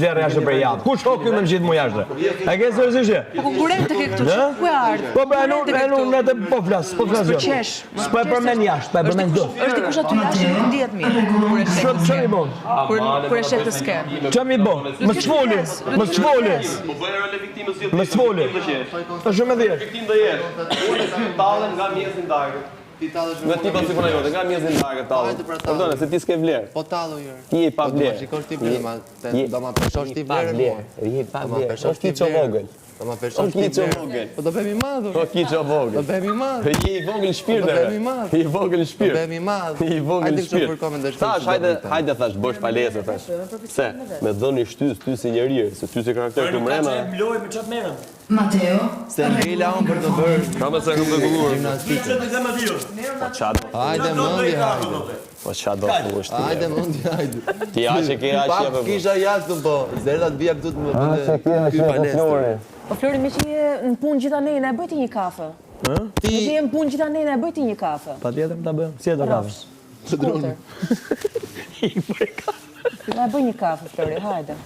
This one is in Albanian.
nxjerr jashtë për javë. Kush ho këtu më nxit mu jashtë? A ke seriozisht? Po konkurrent të ke këtu që ku e ardh? Po pra unë atë po flas jo. S'po e përmend jashtë, po e përmend do. Është dikush aty jashtë nuk ndihet mirë. Ç'mi bën? Kur e shet të ske. Ç'mi bën? Mos çfoli. Po bëj role viktimës jo. Mos çfoli. Është shumë e thjeshtë. Viktim do jetë. Unë tallem nga mjesin darkë. Në ti pasi puna jote, nga mjesin darkë tallem. Pardon, se ti s'ke vlerë. Po tallo jo. Ti je pa vlerë. Shikosh ti vlerë, do ma peshosh ti vlerën. Je pa vlerë. Është kiç vogël. Do ma peshosh ti vlerën. Po do bëhemi madh. Po kiç vogël. Do bëhemi madh. Je i vogël shpirt. Do bëhemi madh. Je i vogël shpirt. Do bëhemi madh. Je i vogël shpirt. Tash hajde thash bosh palesë thash. Se me dhënë shtys ty si njerëj, se ty si karakter të mrena. Loj me çat merrem. Mateo. Se ngela on për të bërë. Ka më se kam bëgulluar. Gimnastikë. Çat dhe Mateo. Po çad. Hajde mundi hajde. Po çad do të thuash ti. Hajde mundi hajde. Ti aqe ke aqe apo? Kisha jashtë po. Zerdat vija këtu të më. Se ke Flori. Po Flori më që je në punë gjitha ne, na bëj ti një kafe. Ti je në punë gjitha ne, na bëj ti një kafe. Patjetër ta bëjmë. Si e do kafe? Të droni. Na bëj një kafe Flori, hajde.